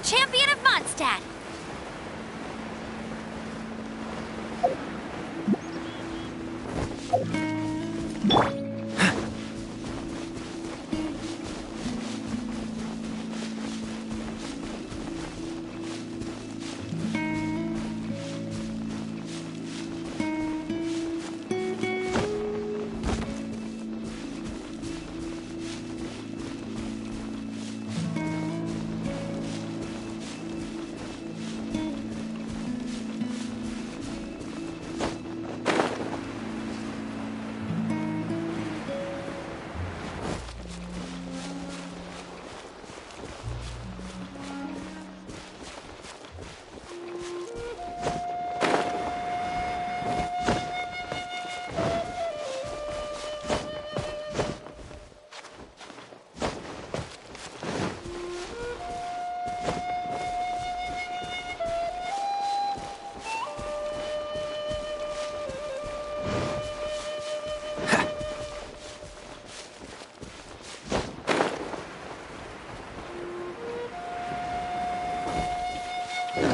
champion of Mondstadt.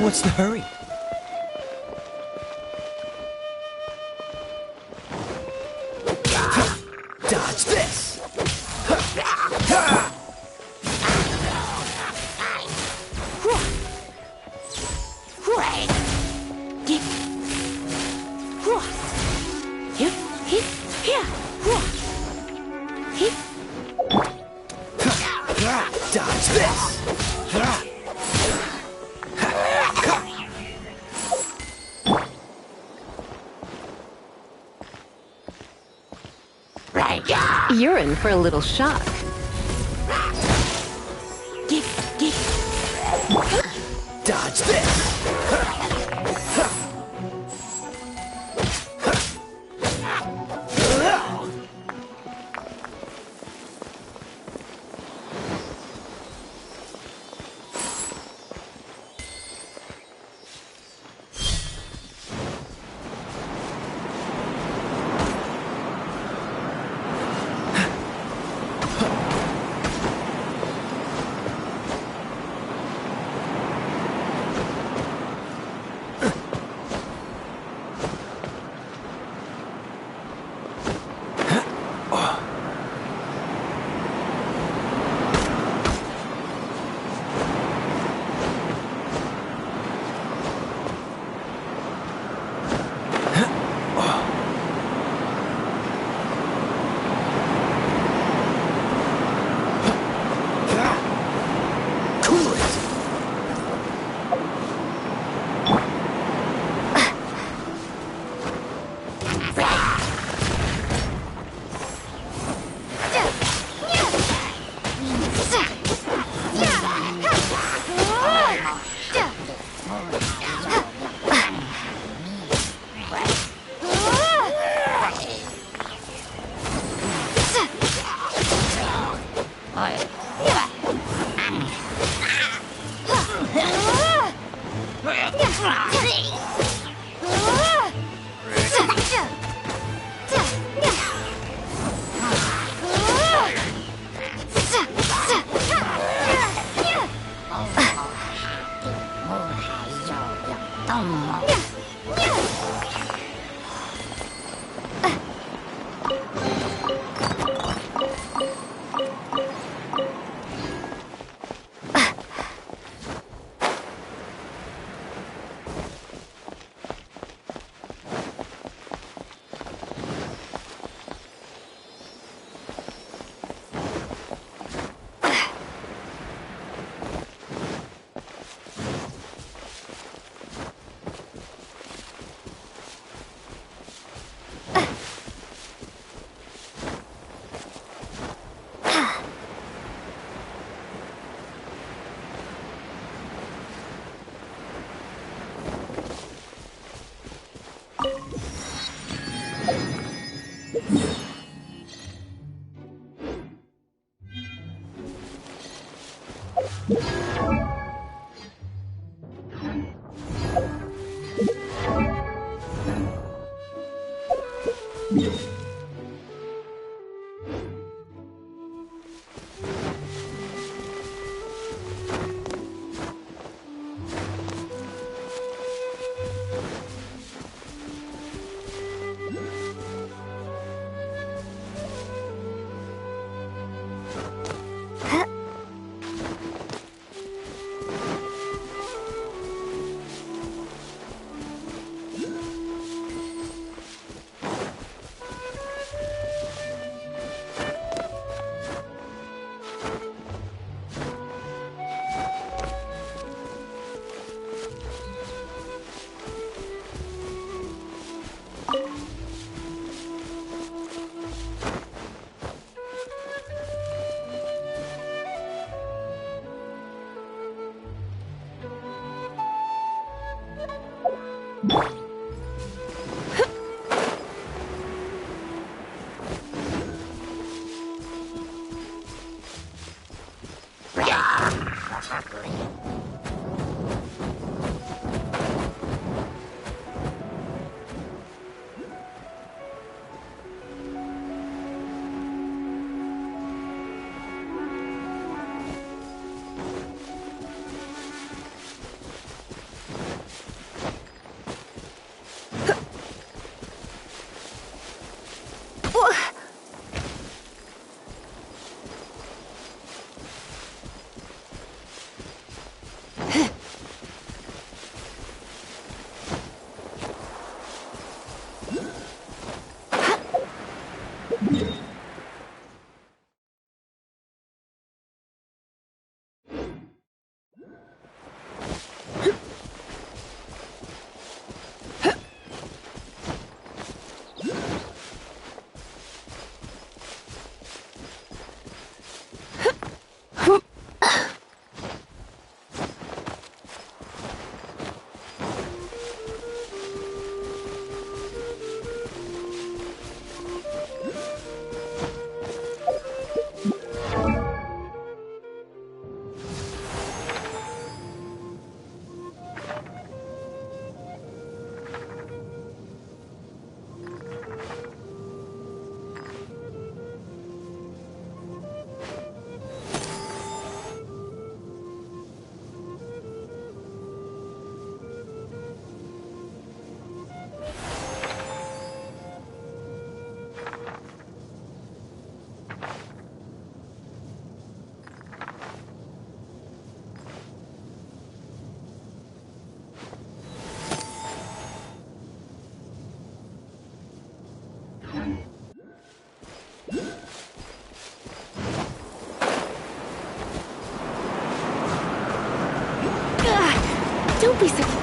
What's the hurry? Dodge this! Dodge this! You're in for a little shock. Dodge this!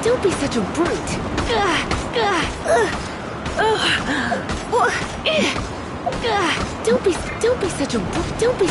Don't be such a brute. Don't be such a brute. Don't be.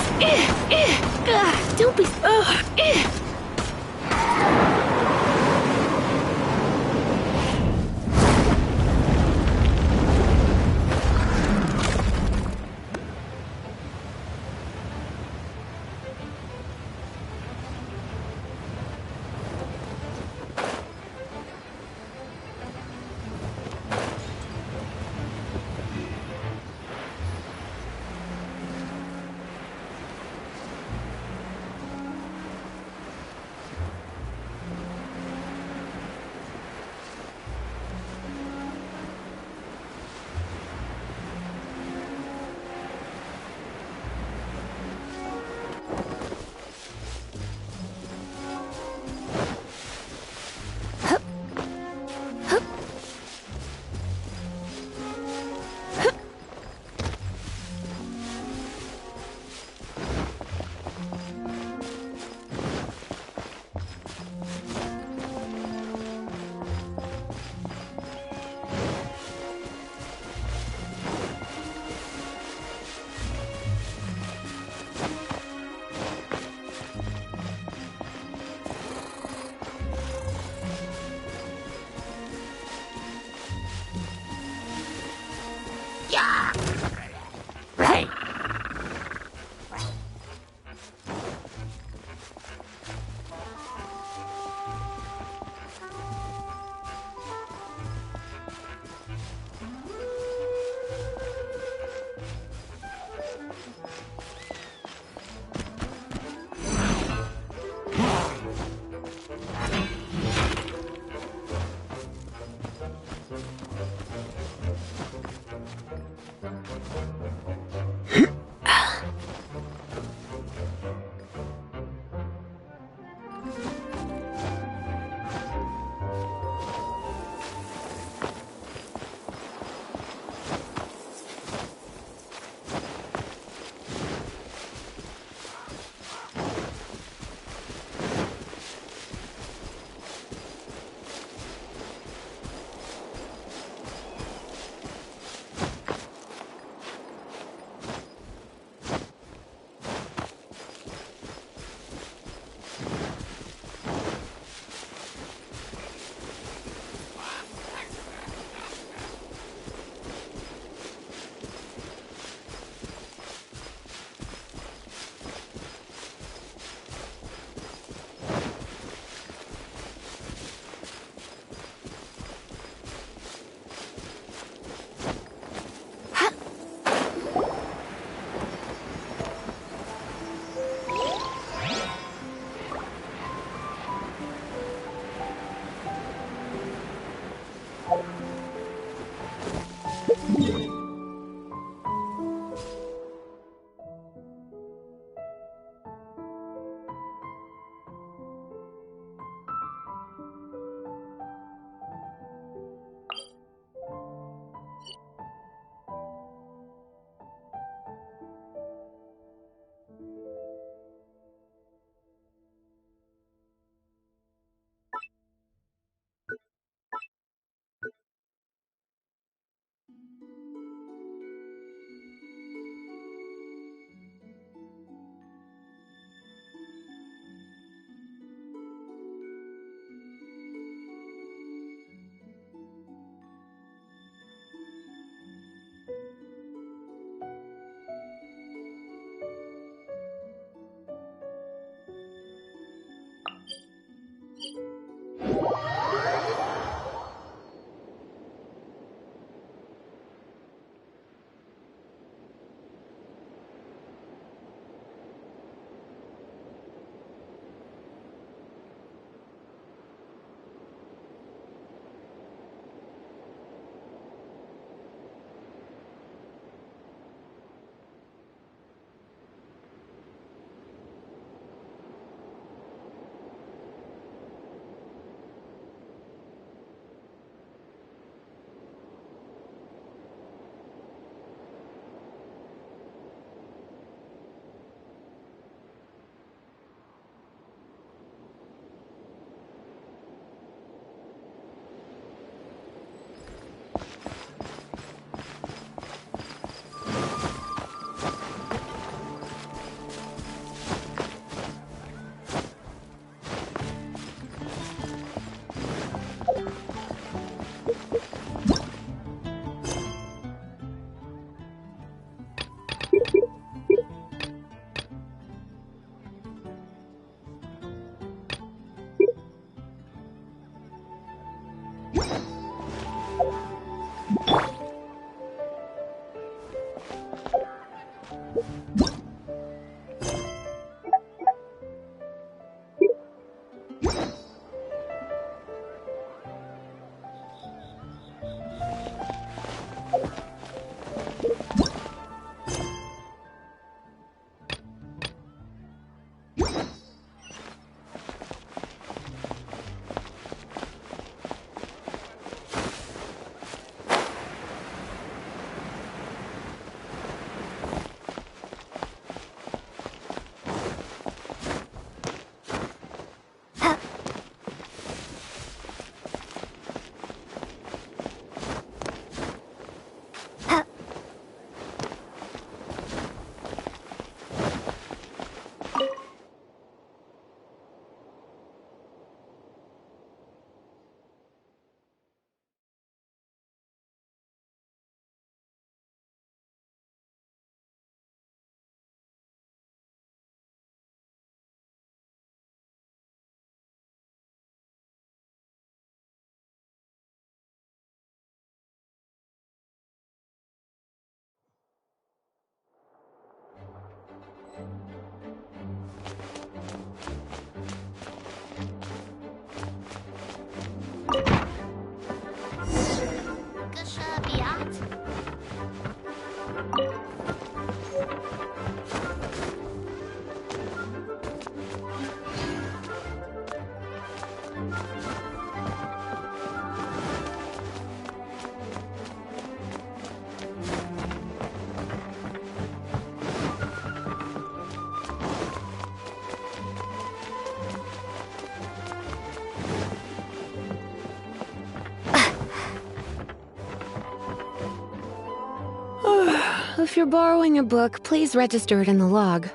If you're borrowing a book, please register it in the log.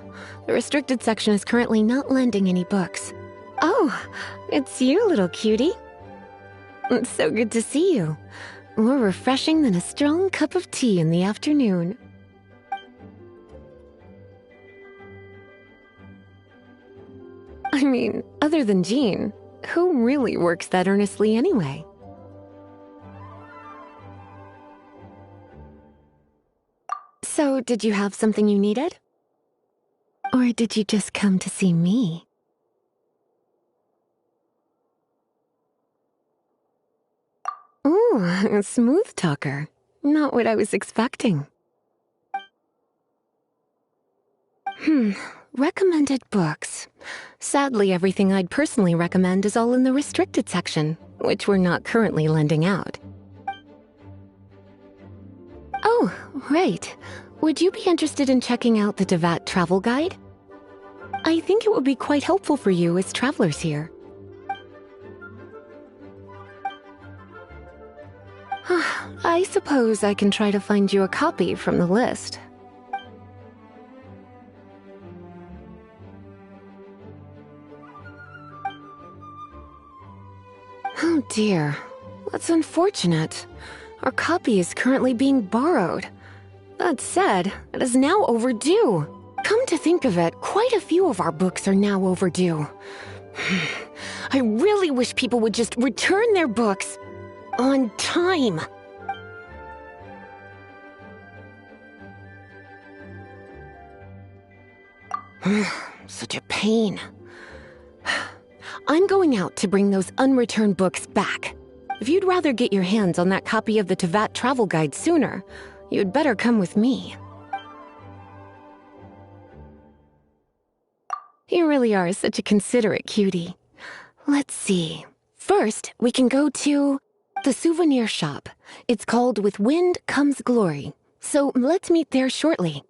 The restricted section is currently not lending any books. Oh, it's you, little cutie. It's so good to see you. More refreshing than a strong cup of tea in the afternoon. I mean, other than Jean, who really works that earnestly anyway? So, did you have something you needed? Or did you just come to see me? Ooh, a smooth talker. Not what I was expecting. Recommended books. Sadly, everything I'd personally recommend is all in the restricted section, which we're not currently lending out. Oh, right. Would you be interested in checking out the Devat travel guide? I think it would be quite helpful for you as travelers here. I suppose I can try to find you a copy from the list. Oh dear, that's unfortunate. Our copy is currently being borrowed. That said, it is now overdue. Come to think of it, quite a few of our books are now overdue. I really wish people would just return their books on time. Such a pain. I'm going out to bring those unreturned books back. If you'd rather get your hands on that copy of the Teyvat travel guide sooner, you'd better come with me. You really are such a considerate cutie. Let's see. First, we can go to the souvenir shop. It's called With Wind Comes Glory. So let's meet there shortly.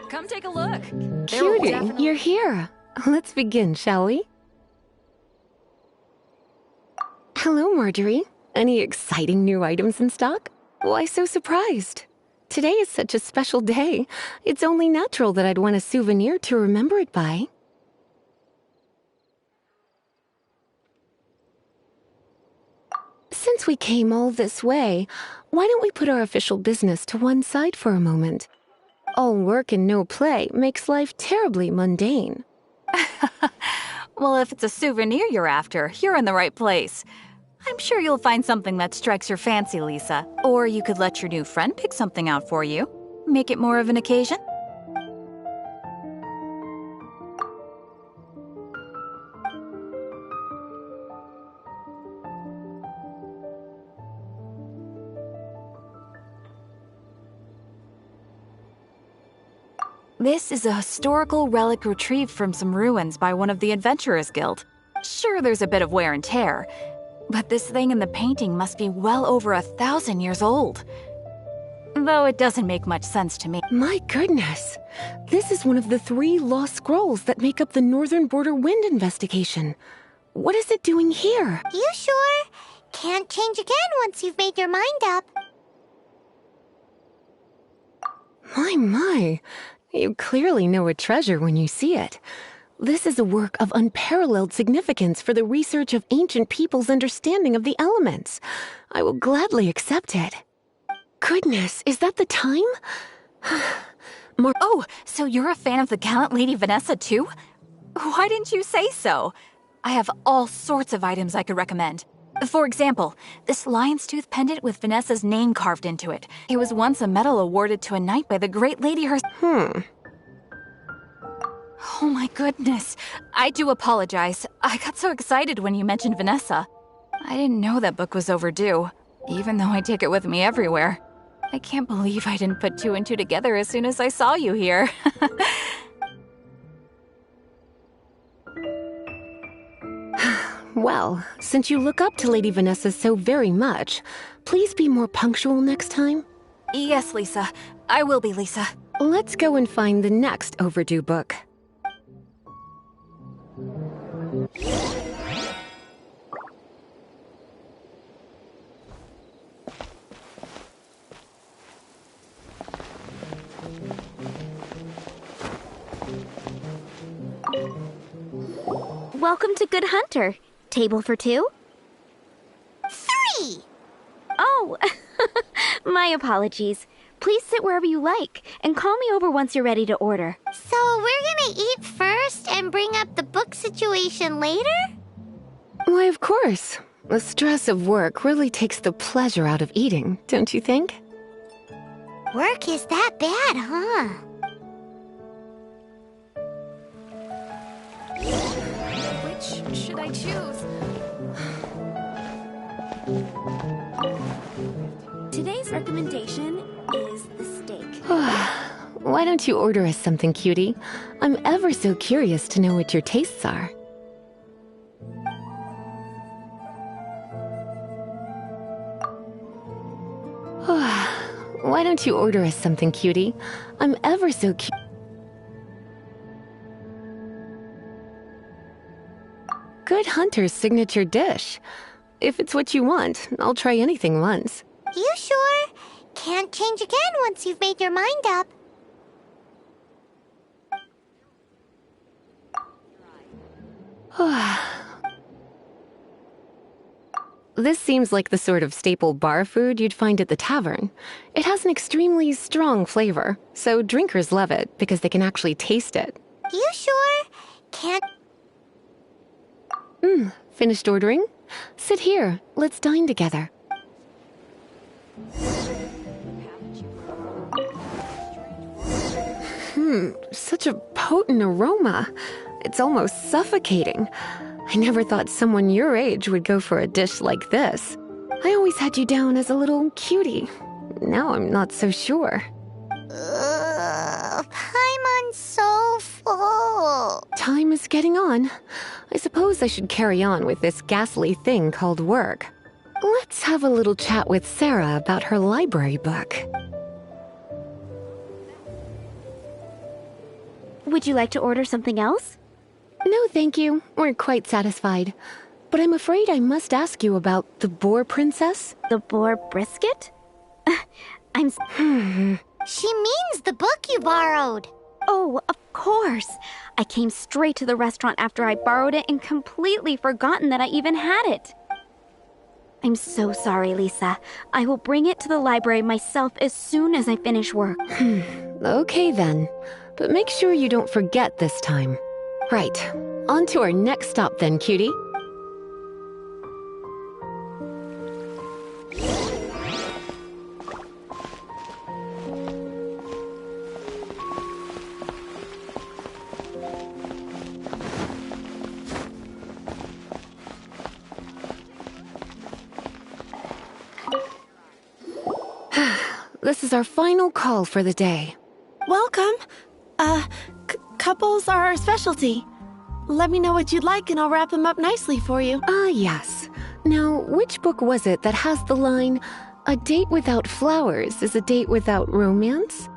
Come take a look. Cutie, you're here. Let's begin, shall we? Hello, Marjorie. Any exciting new items in stock? Why so surprised? Today is such a special day. It's only natural that I'd want a souvenir to remember it by. Since we came all this way, why don't we put our official business to one side for a moment? All work and no play makes life terribly mundane. Well, if it's a souvenir you're after, you're in the right place. I'm sure you'll find something that strikes your fancy, Lisa. Or you could let your new friend pick something out for you. Make it more of an occasion. This is a historical relic retrieved from some ruins by one of the Adventurers Guild. Sure, there's a bit of wear and tear, but this thing in the painting must be well over 1,000 years old. Though it doesn't make much sense to me. My goodness! This is one of the 3 lost scrolls that make up the Northern Border Wind investigation. What is it doing here? You sure? Can't change again once you've made your mind up. My. You clearly know a treasure when you see it. This is a work of unparalleled significance for the research of ancient people's understanding of the elements. I will gladly accept it. Goodness, is that the time? Oh, so you're a fan of the gallant Lady Vanessa too? Why didn't you say so? I have all sorts of items I could recommend. For example, this lion's tooth pendant with Vanessa's name carved into it. It was once a medal awarded to a knight by the great lady herself. Oh my goodness. I do apologize. I got so excited when you mentioned Vanessa. I didn't know that book was overdue, even though I take it with me everywhere. I can't believe I didn't put two and two together as soon as I saw you here. Well, since you look up to Lady Vanessa so very much, please be more punctual next time. Yes, Lisa. I will be, Lisa. Let's go and find the next overdue book. Welcome to Good Hunter. Table for two? 3! Oh, my apologies. Please sit wherever you like, and call me over once you're ready to order. So we're gonna eat first and bring up the book situation later? Why, of course. The stress of work really takes the pleasure out of eating, don't you think? Work is that bad, huh? Which should I choose? Today's recommendation is the steak. Why don't you order us something, cutie? I'm ever so curious to know what your tastes are. Why don't you order us something, cutie? I'm ever so Good Hunter's signature dish. If it's what you want, I'll try anything once. You sure? Can't change again once you've made your mind up. This seems like the sort of staple bar food you'd find at the tavern. It has an extremely strong flavor, so drinkers love it because they can actually taste it. You sure? Can't... Finished ordering? Sit here. Let's dine together. Such a potent aroma. It's almost suffocating. I never thought someone your age would go for a dish like this. I always had you down as a little cutie. Now I'm not so sure. Paimon's so full. Time is getting on. I suppose I should carry on with this ghastly thing called work. Let's have a little chat with Sarah about her library book. Would you like to order something else? No, thank you. We're quite satisfied. But I'm afraid I must ask you about the Boar Princess. The boar brisket? She means the book you borrowed. Oh, of course. I came straight to the restaurant after I borrowed it and completely forgotten that I even had it. I'm so sorry, Lisa. I will bring it to the library myself as soon as I finish work. Okay then. But make sure you don't forget this time. Right. On to our next stop then, cutie. This is our final call for the day. Welcome. Couples are our specialty. Let me know what you'd like and I'll wrap them up nicely for you. Ah, yes. Now, which book was it that has the line, "A date without flowers is a date without romance"?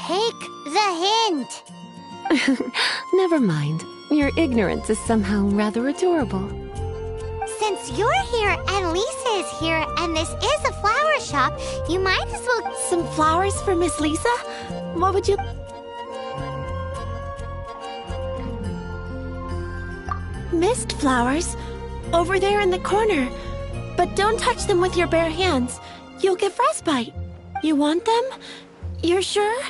Take the hint. Never mind. Your ignorance is somehow rather adorable. Since you're here and Lisa is here and this is a flower shop, you might as well... Some flowers for Miss Lisa? What would you... Mist flowers? over there in the corner. But don't touch them with your bare hands. You'll get frostbite. You want them? You're sure?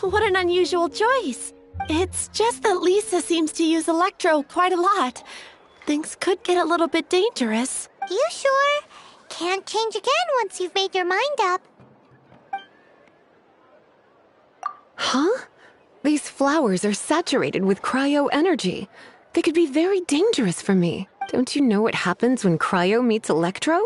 What an unusual choice. It's just that Lisa seems to use Electro quite a lot. Things could get a little bit dangerous. You sure? Can't change again once you've made your mind up. Huh? These flowers are saturated with cryo energy. They could be very dangerous for me. Don't you know what happens when cryo meets electro?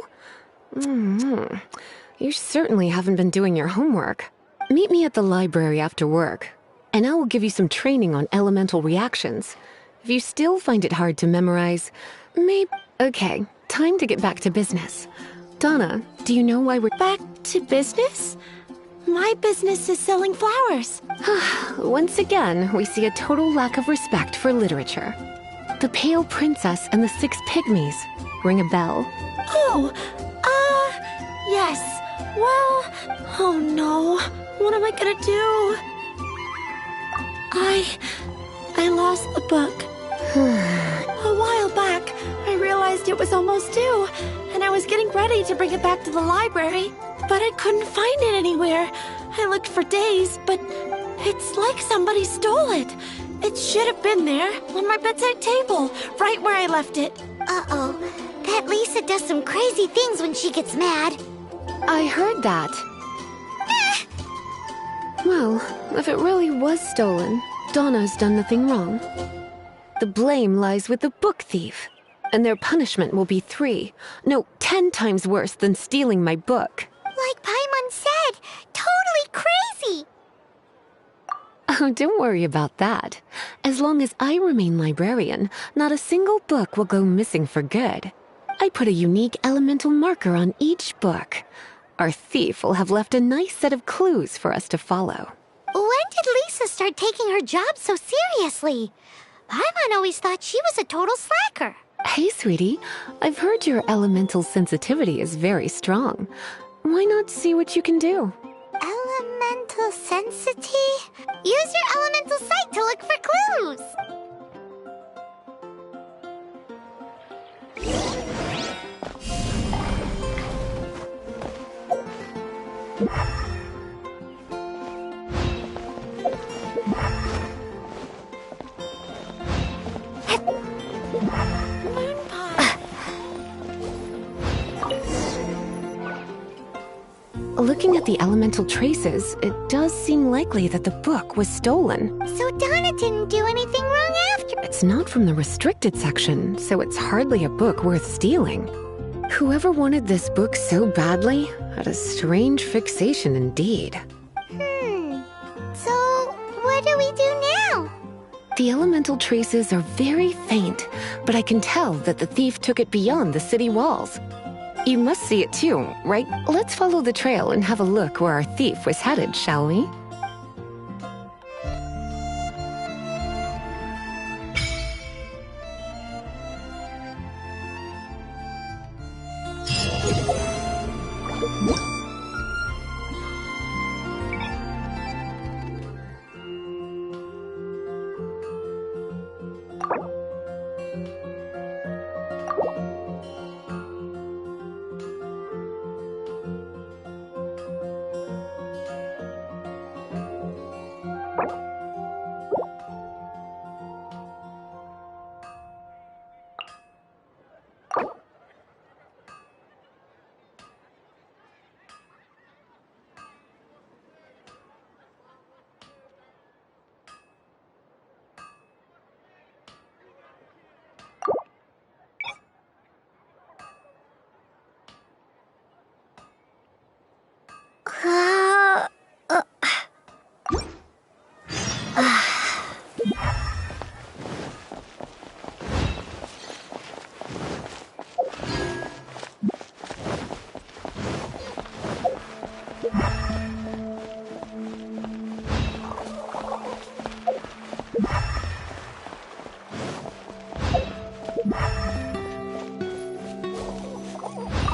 You certainly haven't been doing your homework. Meet me at the library after work, and I will give you some training on elemental reactions. If you still find it hard to memorize, maybe... Okay, time to get back to business. Donna, do you know why we're... Back to business? My business is selling flowers. Once again, we see a total lack of respect for literature. The Pale Princess and the Six Pygmies. Ring a bell? Oh, yes. Well, oh no. What am I gonna do? I lost the book. A while back, I realized it was almost due, and I was getting ready to bring it back to the library, but I couldn't find it anywhere. I looked for days, but it's like somebody stole it. It should have been there, on my bedside table, right where I left it. Uh-oh. That Lisa does some crazy things when she gets mad. I heard that. Well, if it really was stolen, Donna's done nothing wrong. The blame lies with the book thief, and their punishment will be 10 times worse than stealing my book. Like Paimon said, totally crazy. Oh, don't worry about that. As long as I remain librarian, not a single book will go missing for good. I put a unique elemental marker on each book. Our thief will have left a nice set of clues for us to follow. When did Lisa start taking her job so seriously? Paimon always thought she was a total slacker. Hey, sweetie, I've heard your elemental sensitivity is very strong. Why not see what you can do? Elemental sensity? Use your elemental sight to look for clues. Looking at the elemental traces, it does seem likely that the book was stolen. So Donna didn't do anything wrong after. It's not from the restricted section, so it's hardly a book worth stealing. Whoever wanted this book so badly had a strange fixation indeed. So what do we do now? The elemental traces are very faint, but I can tell that the thief took it beyond the city walls. You must see it too, right? Let's follow the trail and have a look where our thief was headed, shall we?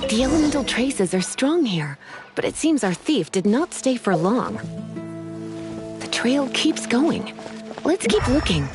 The elemental traces are strong here, but it seems our thief did not stay for long. The trail keeps going. Let's keep looking.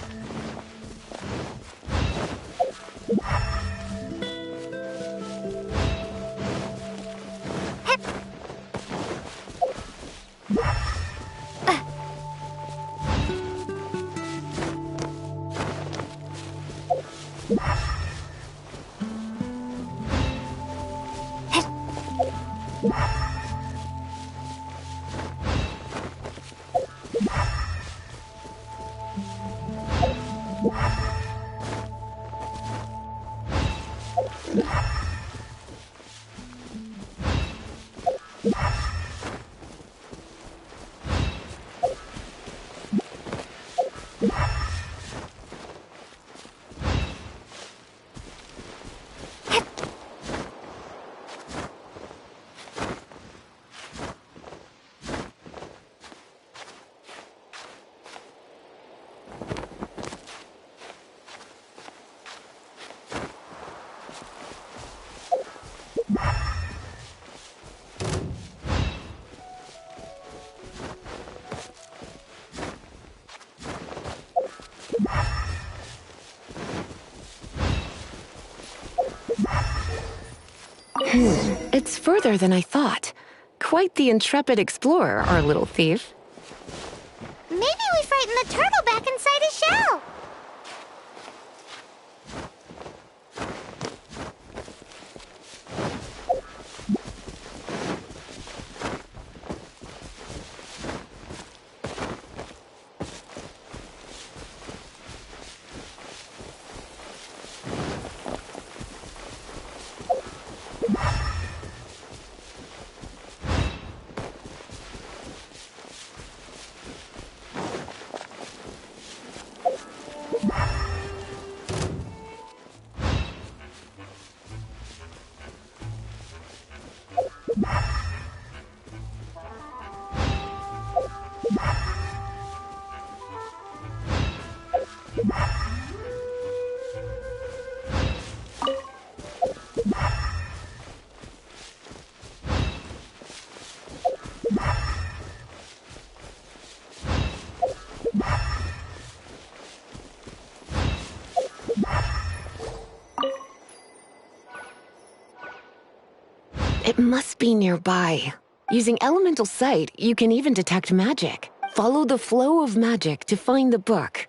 It's further than I thought. Quite the intrepid explorer, our little thief. Maybe we frightened the turtle back inside his shell. It must be nearby. Using elemental sight, you can even detect magic. Follow the flow of magic to find the book.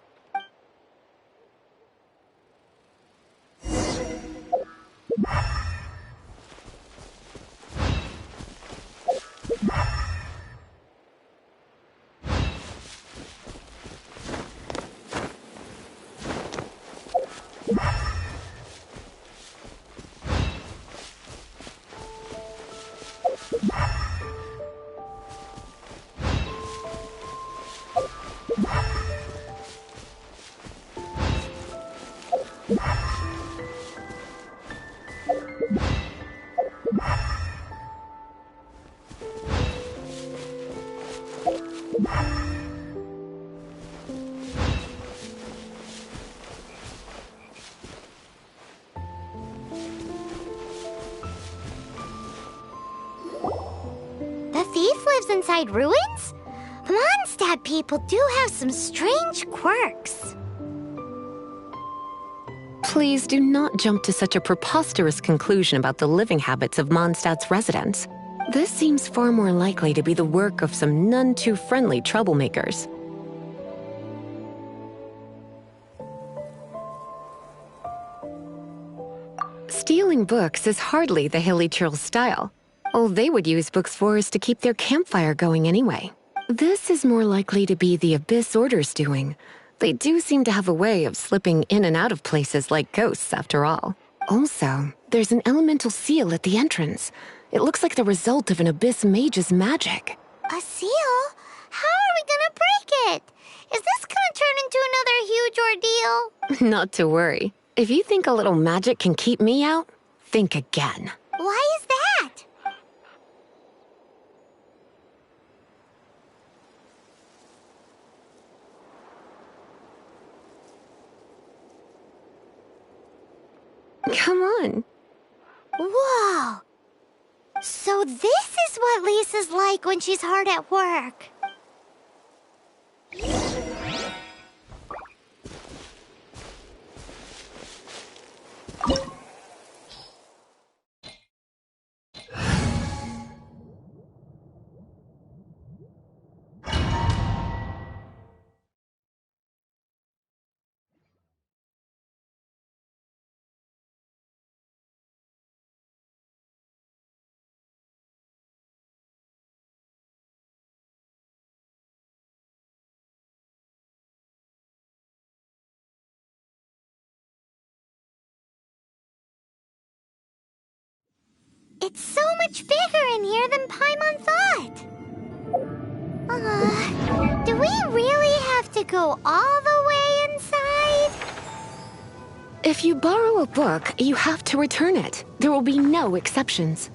The thief lives inside ruins? Mondstadt people do have some strange quirks. Please do not jump to such a preposterous conclusion about the living habits of Mondstadt's residents. This seems far more likely to be the work of some none-too-friendly troublemakers. Stealing books is hardly the Hilly Churl's style. All they would use books for is to keep their campfire going anyway. This is more likely to be the Abyss Order's doing. They do seem to have a way of slipping in and out of places like ghosts, after all. Also, there's an elemental seal at the entrance. It looks like the result of an Abyss mage's magic. A seal? How are we gonna break it? Is this gonna turn into another huge ordeal? Not to worry. If you think a little magic can keep me out, think again. Why is that? Come on. Whoa! So this is what Lisa's like when she's hard at work. It's so much bigger in here than Paimon thought. Do we really have to go all the way inside? If you borrow a book, you have to return it. There will be no exceptions.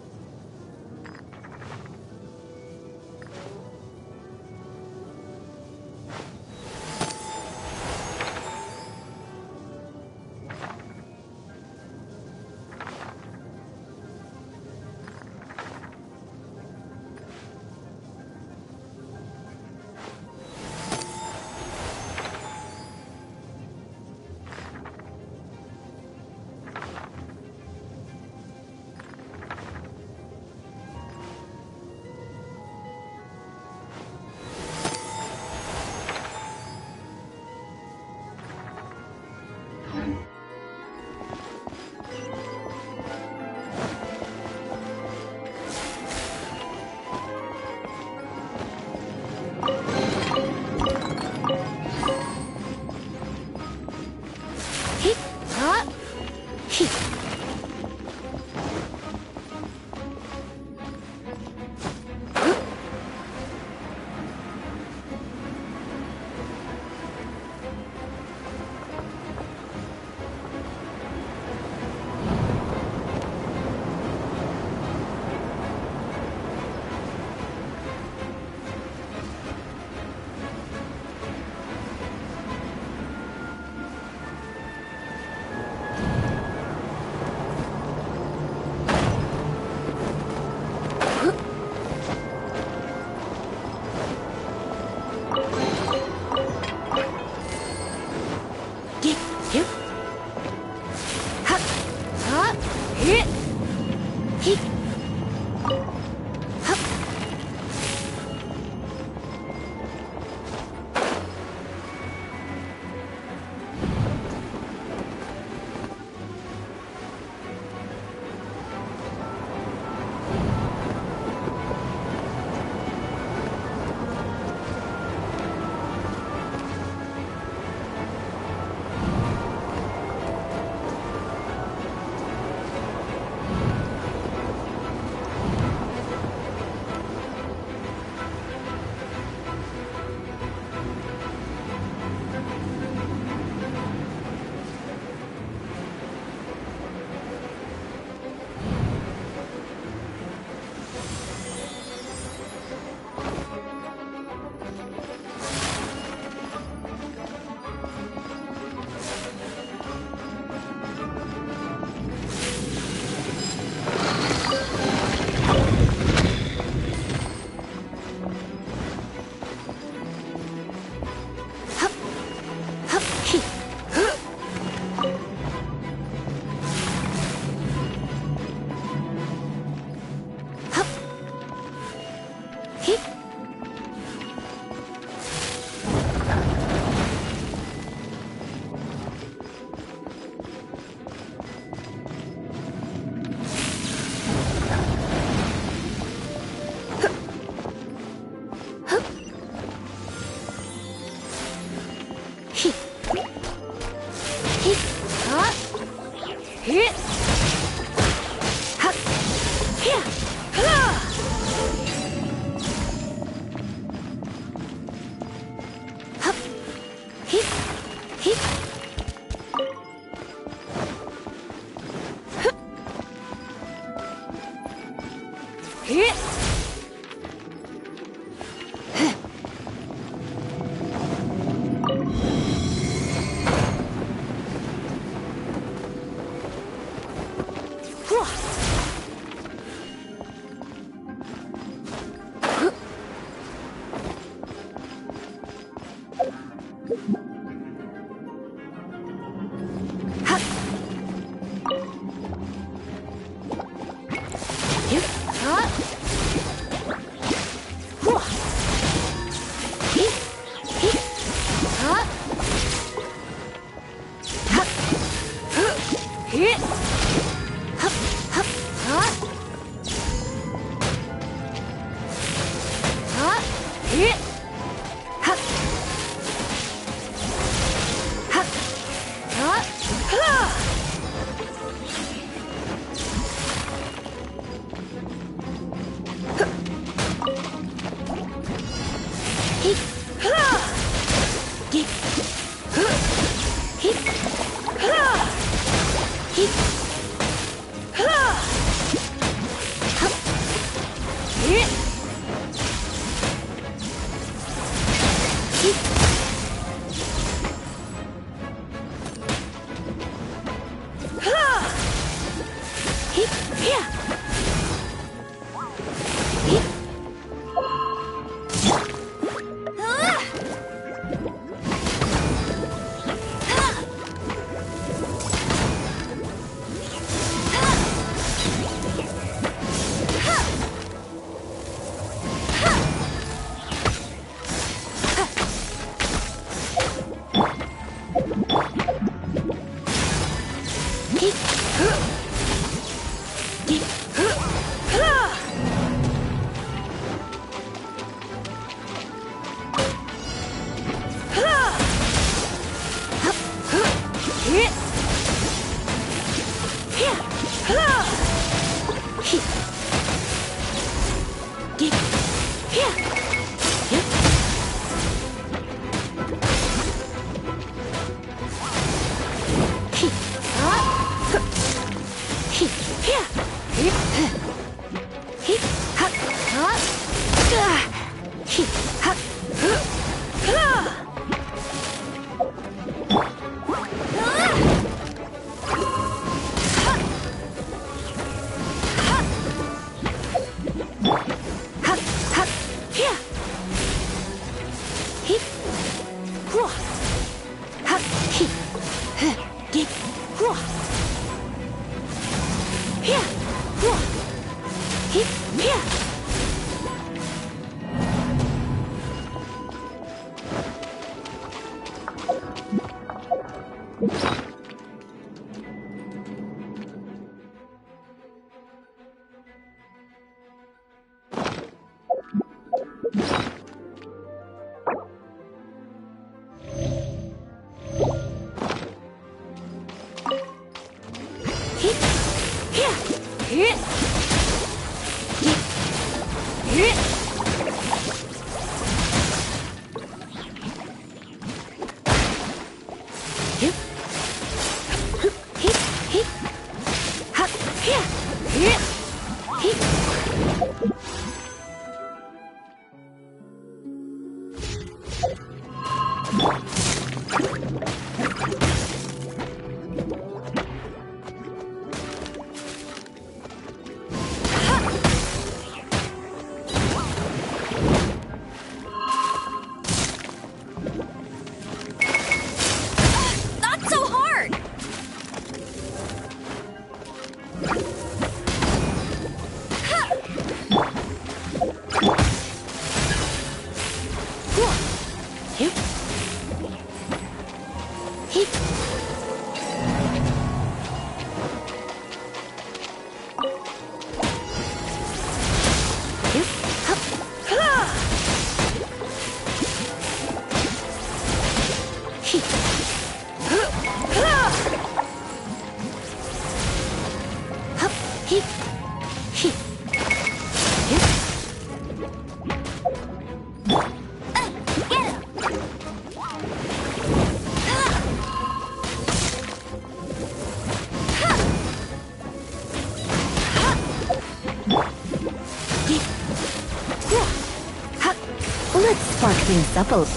Let's spark things up a little.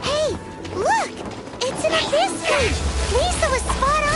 Hey, look! It's an abyss page! Lisa was spot on!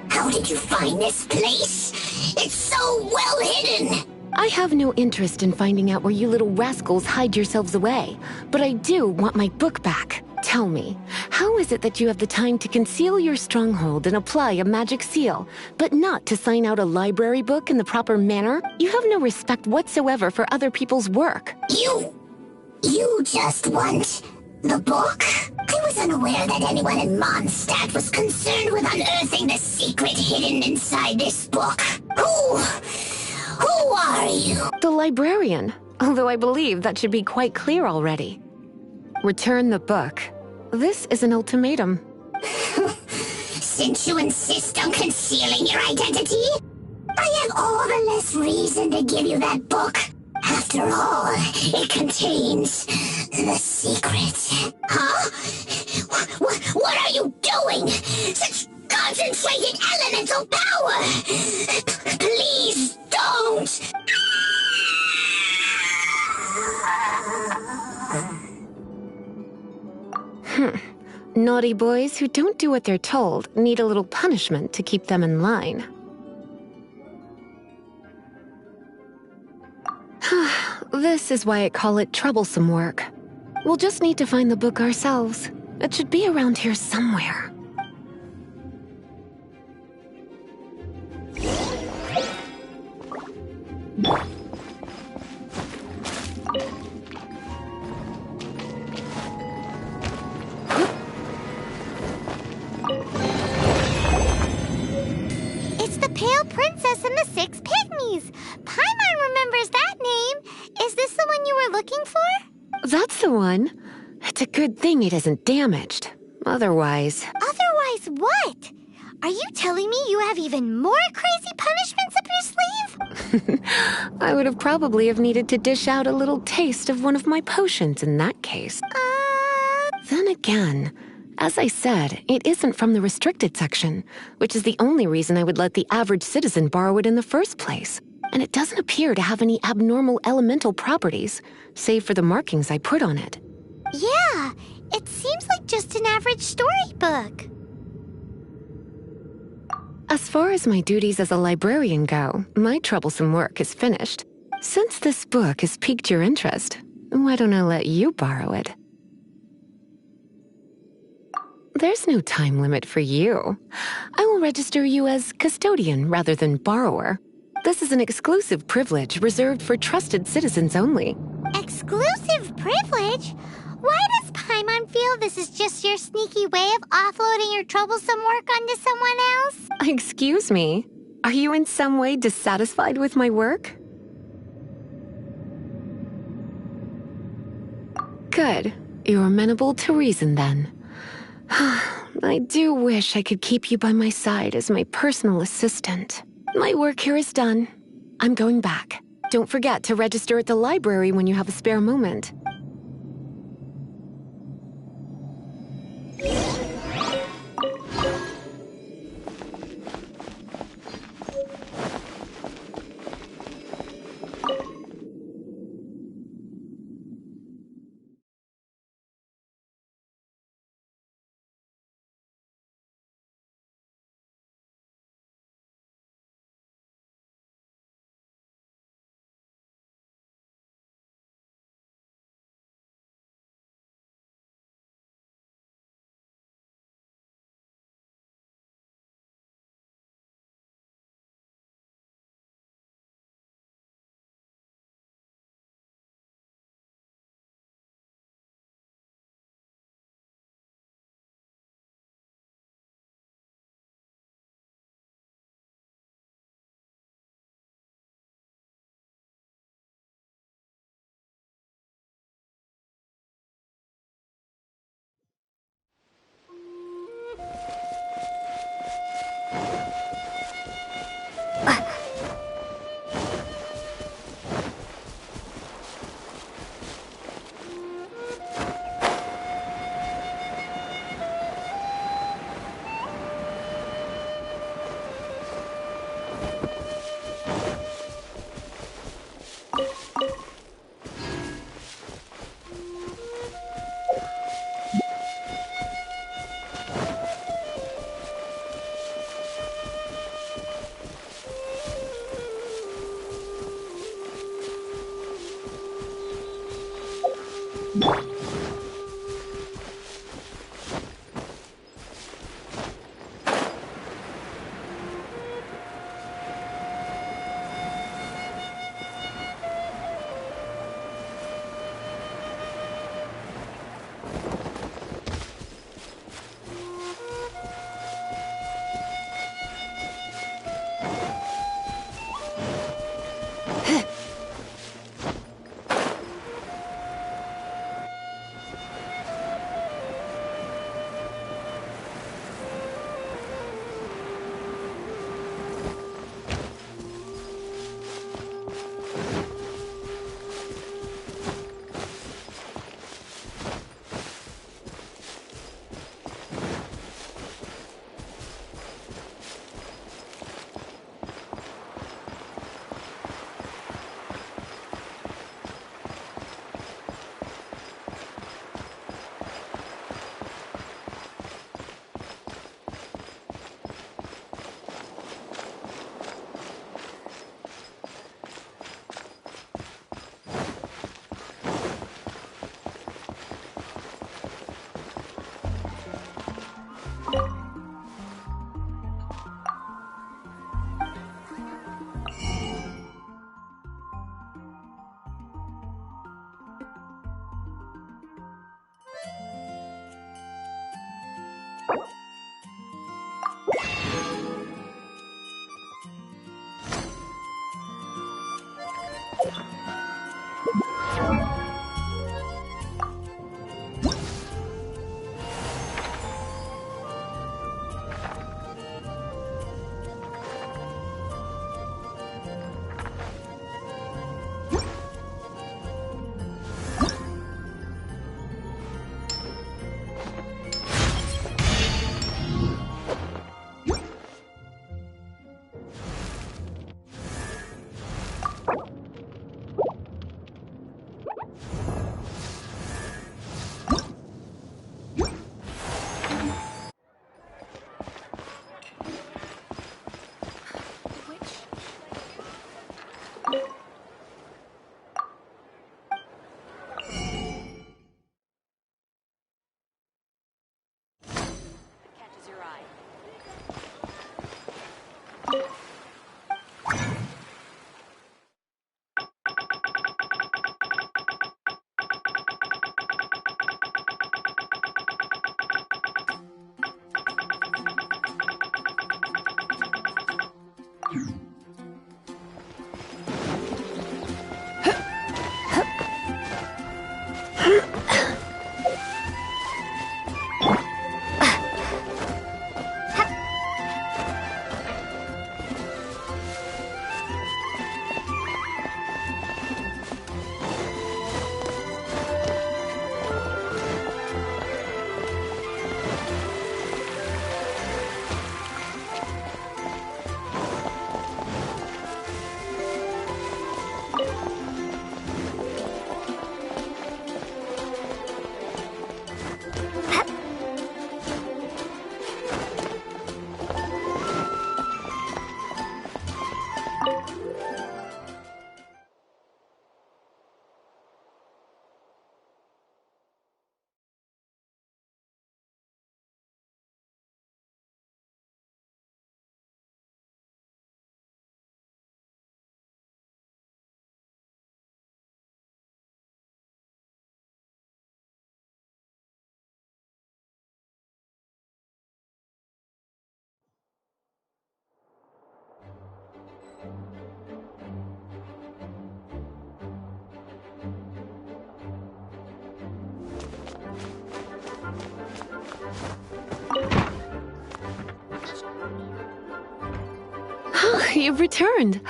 How did you find this place? It's so well hidden! I have no interest in finding out where you little rascals hide yourselves away, but I do want my book back. Tell me, how is it that you have the time to conceal your stronghold and apply a magic seal, but not to sign out a library book in the proper manner? You have no respect whatsoever for other people's work. You just want the book? I was unaware that anyone in Mondstadt was concerned with unearthing the secret hidden inside this book. Who are you? The librarian, although I believe that should be quite clear already. Return the book. This is an ultimatum. Since you insist on concealing your identity, I have all the less reason to give you that book. After all, it contains the secret. Huh? no power! Please don't! Naughty boys who don't do what they're told need a little punishment to keep them in line. This is why I call it troublesome work. We'll just need to find the book ourselves. It should be around here somewhere. It's the Pale Princess and the Six Pygmies. Paimon remembers that name. Is this the one you were looking for? That's the one. It's a good thing it isn't damaged. Otherwise... Otherwise what? Are you telling me you have even more crazy punishments up your sleeve? I would have probably have needed to dish out a little taste of one of my potions in that case. Then again, as I said, it isn't from the restricted section, which is the only reason I would let the average citizen borrow it in the first place. And it doesn't appear to have any abnormal elemental properties, save for the markings I put on it. Yeah, it seems like just an average storybook. As far as my duties as a librarian go, my troublesome work is finished. Since this book has piqued your interest, why don't I let you borrow it? There's no time limit for you. I will register you as custodian rather than borrower. This is an exclusive privilege reserved for trusted citizens only. Exclusive privilege? Why does Paimon feel this is just your sneaky way of offloading your troublesome work onto someone else? Excuse me, are you in some way dissatisfied with my work? Good. You're amenable to reason then. I do wish I could keep you by my side as my personal assistant. My work here is done. I'm going back. Don't forget to register at the library when you have a spare moment. You've returned.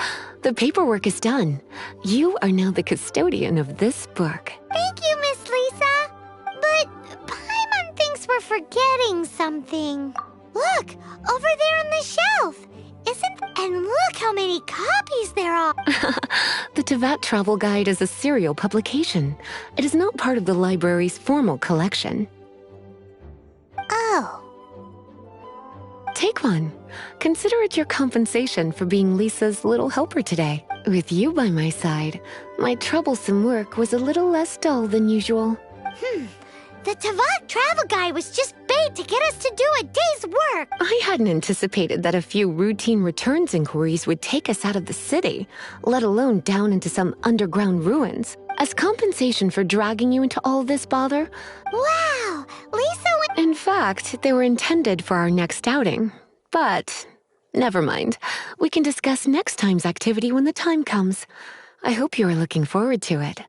The paperwork is done. You are now the custodian of this book. Thank you, Miss Lisa. But Paimon thinks we're forgetting something. Look, over there on the shelf. And look how many copies there are. The Tevat Travel Guide is a serial publication. It is not part of the library's formal collection. Oh. Take one. Consider it your compensation for being Lisa's little helper today. With you by my side, my troublesome work was a little less dull than usual. The Tevat Travel Guide was just bait to get us to do a day's work. I hadn't anticipated that a few routine returns inquiries would take us out of the city, let alone down into some underground ruins. As compensation for dragging you into all this bother, Wow, Lisa went— in fact, they were intended for our next outing. But never mind. We can discuss next time's activity when the time comes. I hope you are looking forward to it.